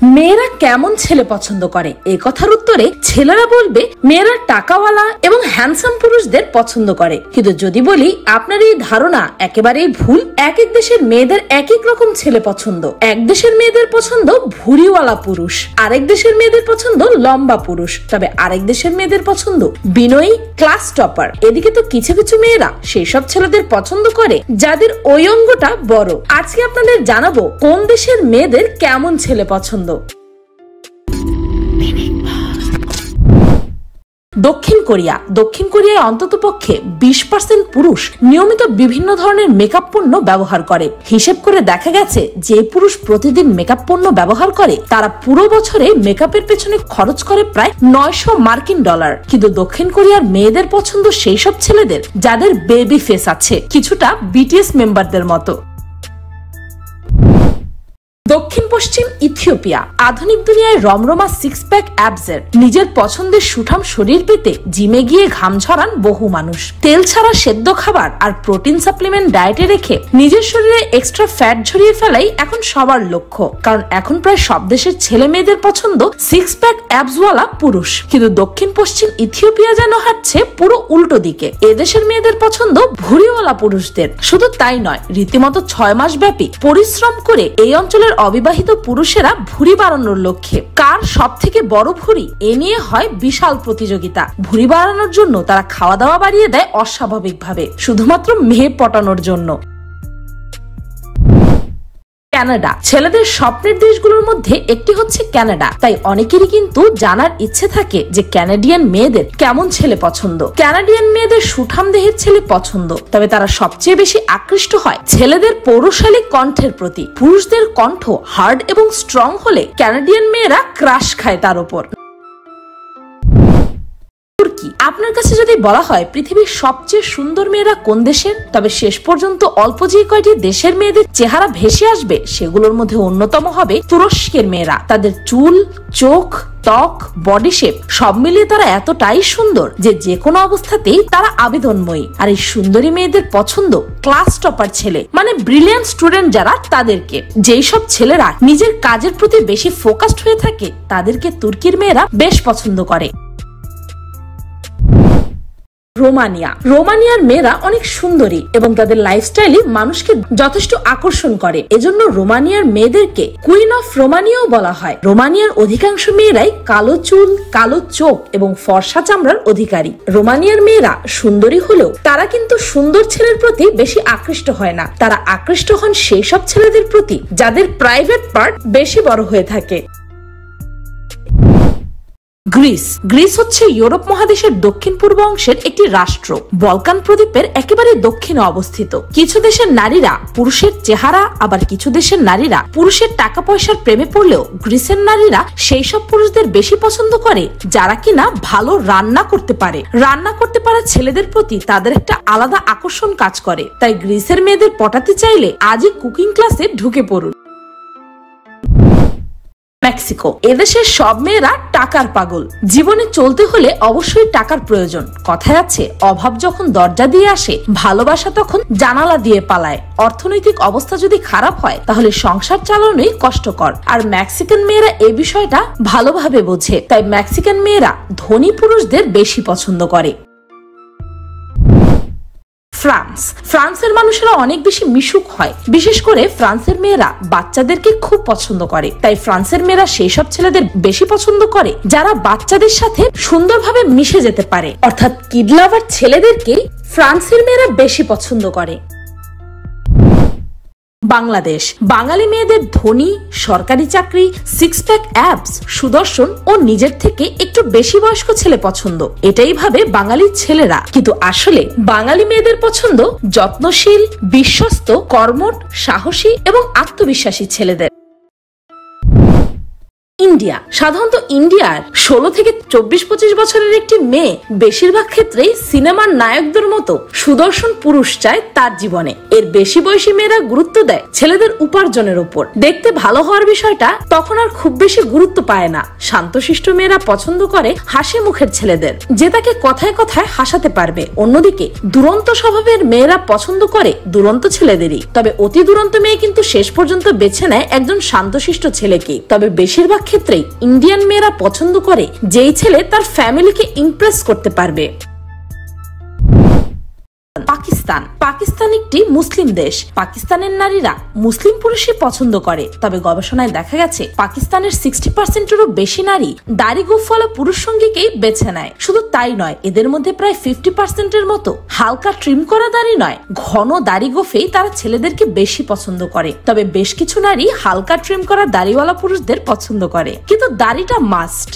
মেয়েরা কেমন ছেলে পছন্দ করে এই কথার উত্তরে ছেলেরা বলবে মেয়েরা টাকাওয়ালা এবং হ্যান্ডসাম পুরুষদের পছন্দ করে। কিন্তু যদি বলি আপনার এই ধারণা একেবারেই ভুল। এক এক দেশের মেয়েদের এক এক রকম ছেলে পছন্দ। এক দেশের মেয়েদের পছন্দ ভুঁড়িওয়ালা পুরুষ, আরেক দেশের মেয়েদের পছন্দ লম্বা পুরুষ, তবে আরেক দেশের মেয়েদের পছন্দ বিনয়ী ক্লাস টপার। এদিকে তো কিছু কিছু মেয়েরা সেই সব ছেলেদের পছন্দ করে যাদের ওই অঙ্গটা বড়। আজকে আপনাদের জানাবো কোন দেশের মেয়েদের কেমন ছেলে পছন্দ। দক্ষিণ কোরিয়া। দক্ষিণ কোরিয়ায় অন্তত পক্ষে 20% পুরুষ নিয়মিত বিভিন্ন ধরনের মেকআপ পণ্য ব্যবহার করে। হিসেব করে দেখা গেছে যে পুরুষ প্রতিদিন মেকআপ পণ্য ব্যবহার করে তারা পুরো বছরে মেকআপের পেছনে খরচ করে প্রায় $900। কিন্তু দক্ষিণ কোরিয়ার মেয়েদের পছন্দ সেই সব ছেলেদের যাদের বেবি ফেস আছে, কিছুটা বিটিএস মেম্বারদের মতো। দক্ষিণ পশ্চিম ইথিওপিয়া। আধুনিক দুনিয়ায় রমরমা সিক্স প্যাক অ্যাবসের নিজের পছন্দের সুঠাম শরীর পেতে জিমে গিয়ে ঘাম ঝরান বহু মানুষ। তেল ছাড়া সেদ্ধ খাবার আর প্রোটিন সাপ্লিমেন্ট ডায়েটে রেখে নিজের শরীরে এক্সট্রা ফ্যাট ঝরিয়ে ফেলাই এখন সবার লক্ষ্য। কারণ এখন প্রায় সব দেশের ছেলে মেয়েদের পছন্দ সিক্স প্যাক অ্যাবসওয়ালা পুরুষ। কিন্তু দক্ষিণ পশ্চিম ইথিওপিয়া যেন হাঁটছে পুরো উল্টো দিকে। এদেশের মেয়েদের পছন্দ ভুঁড়িওয়ালা পুরুষদের। শুধু তাই নয়, রীতিমতো 6 মাস ব্যাপী পরিশ্রম করে এই অঞ্চলের অবিবাহিত পুরুষেরা ভুঁড়ি বাড়ানোর লক্ষ্যে কার সব থেকে বড় ভুঁড়ি এ নিয়ে হয় বিশাল প্রতিযোগিতা। ভুঁড়ি বাড়ানোর জন্য তারা খাওয়া দাওয়া বাড়িয়ে দেয় অস্বাভাবিকভাবে, শুধুমাত্র মেয়ে পটানোর জন্য। কানাডা। ছেলেদের স্বপ্নের দেশগুলোর মধ্যে একটি হচ্ছে কানাডা। তাই অনেকেরই কিন্তু জানার ইচ্ছে থাকে যে কানাডিয়ান মেয়েদের কেমন ছেলে পছন্দ। কানাডিয়ান মেয়েদের সুঠাম দেহের ছেলে পছন্দ, তবে তারা সবচেয়ে বেশি আকৃষ্ট হয় ছেলেদের পৌরশালী কণ্ঠের প্রতি। পুরুষদের কণ্ঠ হার্ড এবং স্ট্রং হলে কানাডিয়ান মেয়েরা ক্রাশ খায় তার উপর। আপনার কাছে যদি বলা হয় পৃথিবীর সবচেয়ে সুন্দর মেয়েরা কোন দেশের, তবে শেষ পর্যন্ত অল্প যে কয়টি দেশের মেয়েদের চেহারা ভেসে আসবে সেগুলোর মধ্যে অন্যতম হবে তুরস্কের মেয়েরা। তাদের চুল, চোখ, ত্বক, বডি শেপ সব মিলিয়ে তারা এতটাই সুন্দর যে কোনো অবস্থাতেই তারা আবেদনময়ী। আর এই সুন্দরী মেয়েদের পছন্দ ক্লাস টপার ছেলে, মানে ব্রিলিয়ান্ট স্টুডেন্ট যারা, তাদেরকে। যেই সব ছেলেরা নিজের কাজের প্রতি বেশি ফোকাসড হয়ে থাকে তাদেরকে তুর্কির মেয়েরা বেশ পছন্দ করে। রোমানিয়া। রোমানিয়ার মেয়েরা অনেক সুন্দরী এবং তাদের লাইফস্টাইলই মানুষকে যথেষ্ট আকর্ষণ করে। এজন্য রোমানিয়ার মেয়েদেরকে কুইন অফ রোমানিয়াও বলা হয়। রোমানিয়ার অধিকাংশ মেয়েরাই কালো চুল, কালো চোখ এবং ফর্সা চামড়ার অধিকারী। রোমানিয়ার মেয়েরা সুন্দরী হলেও তারা কিন্তু সুন্দর ছেলের প্রতি বেশি আকৃষ্ট হয় না। তারা আকৃষ্ট হন সেই সব ছেলেদের প্রতি যাদের প্রাইভেট পার্ট বেশি বড় হয়ে থাকে। গ্রিস। গ্রিস হচ্ছে ইউরোপ মহাদেশের দক্ষিণ পূর্ব অংশের একটি রাষ্ট্র। বলকান প্রদ্বীপের একেবারে দক্ষিণে অবস্থিত। কিছু দেশের নারীরা পুরুষের চেহারা, আবার কিছু দেশের নারীরা পুরুষের টাকা পয়সার প্রেমে পড়লেও গ্রিসের নারীরা সেই সব পুরুষদের বেশি পছন্দ করে যারা কিনা ভালো রান্না করতে পারে। রান্না করতে পারা ছেলেদের প্রতি তাদের একটা আলাদা আকর্ষণ কাজ করে। তাই গ্রিসের মেয়েদের পটাতে চাইলে আজই কুকিং ক্লাসে ঢুকে পড়ুন। মেক্সিকো। এদেশের সব মেয়েরা টাকার পাগল। জীবনে চলতে হলে অবশ্যই টাকার প্রয়োজন। কথায় আছে, অভাব যখন দরজা দিয়ে আসে ভালোবাসা তখন জানালা দিয়ে পালায়। অর্থনৈতিক অবস্থা যদি খারাপ হয় তাহলে সংসার চালানোই কষ্টকর। আর মেক্সিকান মেয়েরা এই বিষয়টা ভালোভাবে বোঝে। তাই মেক্সিকান মেয়েরা ধনী পুরুষদের বেশি পছন্দ করে। ফ্রান্স। ফ্রান্সের মানুষেরা অনেক বেশি মিশুক হয়। বিশেষ করে ফ্রান্সের মেয়েরা বাচ্চাদেরকে খুব পছন্দ করে। তাই ফ্রান্সের মেয়েরা সেই সব ছেলেদের বেশি পছন্দ করে যারা বাচ্চাদের সাথে সুন্দরভাবে মিশে যেতে পারে। অর্থাৎ কিড লাভার ছেলেদেরকে ফ্রান্সের মেয়েরা বেশি পছন্দ করে। বাংলাদেশ। বাঙালি মেয়েদের ধনী, সরকারি চাকরি, সিক্স প্যাক অ্যাবস, সুদর্শন ও নিজের থেকে একটু বেশি বয়স্ক ছেলে পছন্দ। এটাই ভাবে বাঙালি ছেলেরা। কিন্তু আসলে বাঙালি মেয়েদের পছন্দ যত্নশীল, বিশ্বস্ত, কর্মঠ, সাহসী এবং আত্মবিশ্বাসী ছেলেদের। ইন্ডিয়া। ইন্ডিয়া। সাধারণত ইন্ডিয়ার 16 থেকে 24-25 বছরের একটি মেয়ে বেশিরভাগ ক্ষেত্রেই সিনেমার নায়কদের মতো সুদর্শন পুরুষ চায় তার জীবনে। এর বেশি বয়সী মেয়েরা গুরুত্ব দেয় ছেলেদের উপার্জনের উপর। দেখতে ভালো হওয়ার বিষয়টা তখন আর খুব বেশি গুরুত্ব পায় না। শান্তশিষ্ট মেয়েরা পছন্দ করে হাসি মুখের ছেলেদের, যে তাকে কথায় কথায় হাসাতে পারবে। অন্যদিকে দুরন্ত স্বভাবের মেয়েরা পছন্দ করে দুরন্ত ছেলেদেরই। তবে অতি দুরন্ত মেয়ে কিন্তু শেষ পর্যন্ত বেছে নেয় একজন শান্তশিষ্ট ছেলেকে। তবে বেশিরভাগ ক্ষেত্রেই ইন্ডিয়ান মেয়েরা পছন্দ করে যেই ছেলে তার ফ্যামিলিকে ইমপ্রেস করতে পারবে। পাকিস্তান একটি মুসলিম দেশ। পাকিস্তানের নারীরা মুসলিম পুরুষই পছন্দ করে। তবে গবেষণায় দেখা গেছে পাকিস্তানের 60%-এরও বেশি নারী দাড়ি গোঁফওয়ালা পুরুষ সঙ্গীকেই বেছে নেয়। শুধু তাই নয়, এদের মধ্যে প্রায় 50%-এর মতো হালকা ট্রিম করা দাড়ি নয়, ঘন দাড়ি গোঁফেই তারা ছেলেদেরকে বেশি পছন্দ করে। তবে বেশ কিছু নারী হালকা ট্রিম করা দাড়িওয়ালা পুরুষদের পছন্দ করে, কিন্তু দাড়িটা মাস্ট।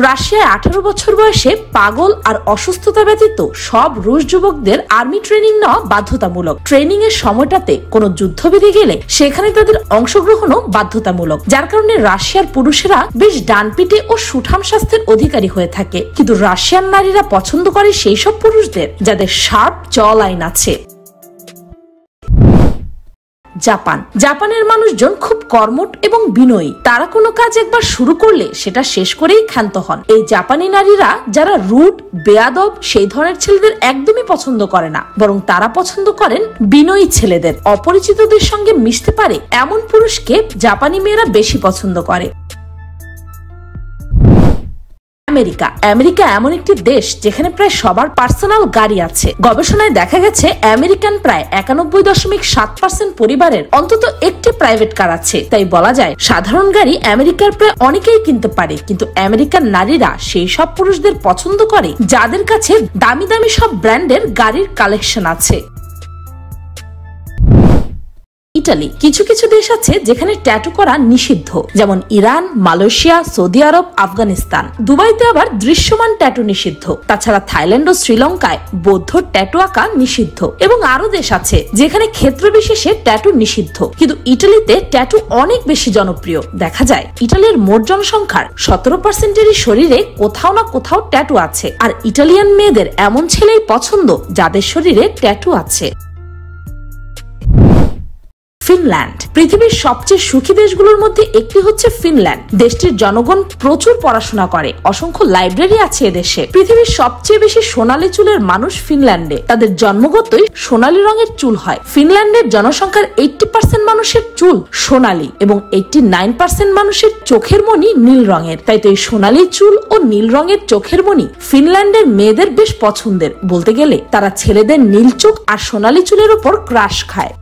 রাশিয়ায় 18 বছর বয়সে পাগল আর অসুস্থতা ব্যতীত সব রুশ যুবকদের আর্মি ট্রেনিং নেওয়া বাধ্যতামূলক। ট্রেনিং এর সময়টাতে কোনো যুদ্ধ বেঁধে গেলে সেখানে তাদের অংশগ্রহণও বাধ্যতামূলক, যার কারণে রাশিয়ার পুরুষেরা বেশ ডানপিটে ও সুঠাম স্বাস্থ্যের অধিকারী হয়ে থাকে। কিন্তু রাশিয়ান নারীরা পছন্দ করে সেই সব পুরুষদের যাদের শার্প জ লাইন আছে। জাপানের মানুষজন খুব কর্মঠ এবং বিনয়ী। তারা কোনো কাজ একবার শুরু করলে সেটা শেষ করেই ক্ষান্ত হন। এই জাপানি নারীরা যারা রুড, বেয়াদব সেই ধরনের ছেলেদের একদমই পছন্দ করে না, বরং তারা পছন্দ করেন বিনয়ী ছেলেদের। অপরিচিতদের সঙ্গে মিশতে পারে এমন পুরুষকে জাপানি মেয়েরা বেশি পছন্দ করে। আমেরিকা এমন একটি দেশ যেখানে প্রায় সবার পার্সোনাল গাড়ি আছে। গবেষণায় দেখা গেছে আমেরিকান প্রায় 91.7% পরিবারের অন্তত একটি প্রাইভেট কার আছে। তাই বলা যায় সাধারণ গাড়ি আমেরিকার প্রায় অনেকেই কিনতে পারে, কিন্তু আমেরিকান নারীরা সেই সব পুরুষদের পছন্দ করে যাদের কাছে দামি দামি সব ব্র্যান্ডের গাড়ির কালেকশন আছে। ইটালি। কিছু কিছু দেশ আছে যেখানে ট্যাটু করা নিষিদ্ধ, যেমন ইরান, মালয়েশিয়া, সৌদি আরব, আফগানিস্তান। দুবাইতে আবার দৃশ্যমান ট্যাটু নিষিদ্ধ। তাছাড়া থাইল্যান্ড ও শ্রীলঙ্কায় বৌদ্ধ ট্যাটু আঁকা নিষিদ্ধ। এবং আরো দেশ আছে যেখানে ক্ষেত্র বিশেষে ট্যাটু নিষিদ্ধ। কিন্তু ইটালিতে ট্যাটু অনেক বেশি জনপ্রিয়। দেখা যায় ইটালির মোট জনসংখ্যার 17%-এরই শরীরে কোথাও না কোথাও ট্যাটু আছে। আর ইটালিয়ান মেয়েদের এমন ছেলেই পছন্দ যাদের শরীরে ট্যাটু আছে। ফিনল্যান্ড। পৃথিবীর সবচেয়ে সুখী দেশগুলোর মধ্যে একটি হচ্ছে ফিনল্যান্ড। দেশটির জনগণ প্রচুর পড়াশোনা করে, অসংখ্য লাইব্রেরি আছে এদেশে। পৃথিবীর সবচেয়ে বেশি সোনালী চুলের মানুষ ফিনল্যান্ডে। তাদের জন্মগতই সোনালী রঙের চুল হয়। ফিনল্যান্ডের জনসংখ্যার 80% মানুষের চুল সোনালী এবং 89% মানুষের চোখের মণি নীল রঙের। তাই তো এই সোনালী চুল ও নীল রঙের চোখের মণি ফিনল্যান্ডের মেয়েদের বেশ পছন্দের। বলতে গেলে তারা ছেলেদের নীল চোখ আর সোনালী চুলের উপর ক্রাশ খায়।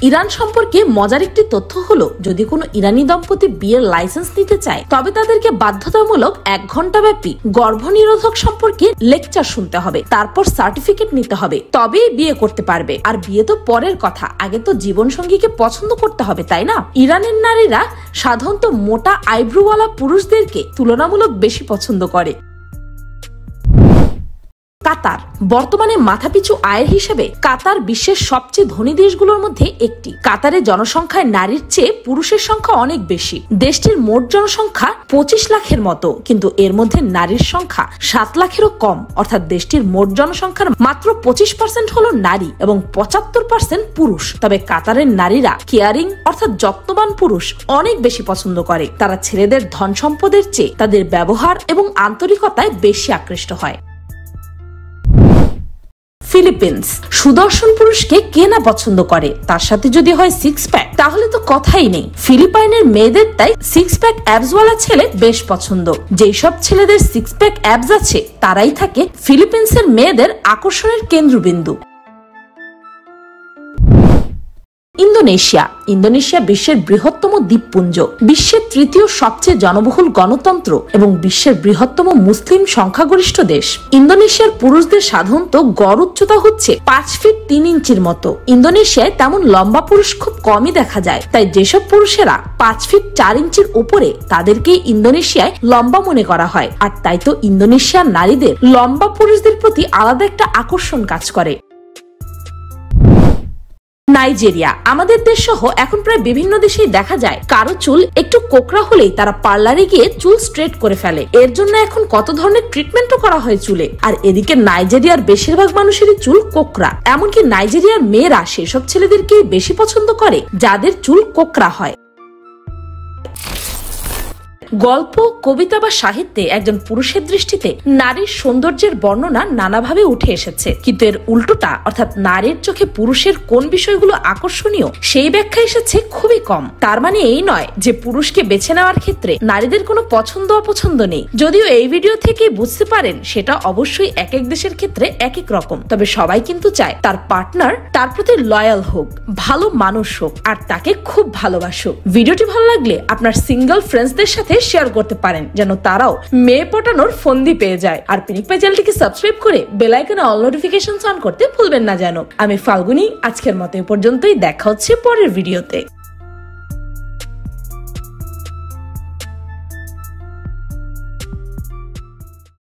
ইরান সম্পর্কে মজার একটি তথ্য হলো, যদি কোনো ইরানি দম্পতি বিয়ের লাইসেন্স নিতে চায় তবে তাদেরকে বাধ্যতামূলক 1 ঘন্টা ব্যাপী গর্ভনিরোধক সম্পর্কে লেকচার শুনতে হবে, তারপর সার্টিফিকেট নিতে হবে, তবেই বিয়ে করতে পারবে। আর বিয়ে তো পরের কথা, আগে তো জীবন সঙ্গীকে পছন্দ করতে হবে, তাই না? ইরানের নারীরা সাধারণত মোটা আইব্রোওয়ালা পুরুষদেরকে তুলনামূলক বেশি পছন্দ করে। কাতার। বর্তমানে মাথাপিছু আয়ের হিসেবে কাতার বিশ্বের সবচেয়ে ধনী দেশগুলোর মধ্যে একটি। কাতারের জনসংখ্যায় নারীর চেয়ে পুরুষের সংখ্যা অনেক বেশি। দেশটির মোট জনসংখ্যা 25 লাখের মতো, কিন্তু এর মধ্যে নারীর সংখ্যা 7 লাখেরও কম। অর্থাৎ দেশটির মোট জনসংখ্যার মাত্র 25% হলো নারী এবং 75% পুরুষ। তবে কাতারের নারীরা কেয়ারিং অর্থাৎ যত্নবান পুরুষ অনেক বেশি পছন্দ করে। তারা ছেলেদের ধন সম্পদের চেয়ে তাদের ব্যবহার এবং আন্তরিকতায় বেশি আকৃষ্ট হয়। ফিলিপিন্স। সুদর্শন পুরুষকে কে না পছন্দ করে, তার সাথে যদি হয় 6 প্যাক তাহলে তো কথাই নেই। ফিলিপাইনের মেয়েদের তাই 6 প্যাক অ্যাবসওয়ালা ছেলে বেশ পছন্দ। যেই সব ছেলেদের 6 প্যাক অ্যাবস আছে তারাই থাকে ফিলিপিন্সের মেয়েদের আকর্ষণের কেন্দ্রবিন্দু। ইন্দোনেশিয়া বিশ্বের বৃহত্তম দ্বীপপুঞ্জ, বিশ্বের 3য় সবচেয়ে জনবহুল গণতন্ত্র এবং বিশ্বের বৃহত্তম মুসলিম সংখ্যাগরিষ্ঠ দেশ। ইন্দোনেশিয়ার পুরুষদের সাধারণত গড় উচ্চতা হচ্ছে 5 ফিট 3 ইঞ্চির মতো। ইন্দোনেশিয়ায় তেমন লম্বা পুরুষ খুব কমই দেখা যায়। তাই যেসব পুরুষেরা 5 ফিট 4 ইঞ্চির উপরে তাদেরকেই ইন্দোনেশিয়ায় লম্বা মনে করা হয়। আর তাই তো ইন্দোনেশিয়ার নারীদের লম্বা পুরুষদের প্রতি আলাদা একটা আকর্ষণ কাজ করে। নাইজেরিয়া আমাদের দেশ সহ এখন প্রায় বিভিন্ন দেশেই দেখা যায় কারো চুল একটু কোকড়া হলেই তারা পার্লারে গিয়ে চুল স্ট্রেট করে ফেলে। এর জন্য এখন কত ধরনের ট্রিটমেন্টও করা হয় চুলে। আর এদিকে নাইজেরিয়ার বেশিরভাগ মানুষেরই চুল কোকড়া, এমনকি নাইজেরিয়ার মেয়েরা সেসব ছেলেদেরকেই বেশি পছন্দ করে যাদের চুল কোকড়া হয়। গল্প, কবিতা বা সাহিত্যে একজন পুরুষের দৃষ্টিতে নারীর সৌন্দর্যের বর্ণনা নানাভাবে উঠে এসেছে, কিন্তু এর উল্টোটা অর্থাৎ নারীর চোখে পুরুষের কোন বিষয়গুলো আকর্ষণীয় সেই ব্যাখ্যা এসেছে খুবই কম। তার মানে এই নয় যে পুরুষকে বেছে নেওয়ার ক্ষেত্রে নারীদের কোনো পছন্দ অপছন্দ নেই। যদিও এই ভিডিও থেকে বুঝতে পারেন সেটা অবশ্যই এক এক দেশের ক্ষেত্রে এক এক রকম, তবে সবাই কিন্তু চায় তার পার্টনার তার প্রতি লয়াল হোক, ভালো মানুষ হোক আর তাকে খুব ভালোবাসুক। ভিডিওটি ভালো লাগলে আপনার সিঙ্গেল ফ্রেন্ডসদের সাথে শেয়ার করতে পারেন যেন তারাও মেয়ে পটানোর ফন্দি পেয়ে যায়। আর পিনিক পাই চ্যানেলটিকে সাবস্ক্রাইব করে বেল আইকনে অল নোটিফিকেশন অন করতে ভুলবেন না যেন। আমি ফাল্গুনী, আজকের মতো এ পর্যন্তই। দেখা হচ্ছে পরের ভিডিওতে।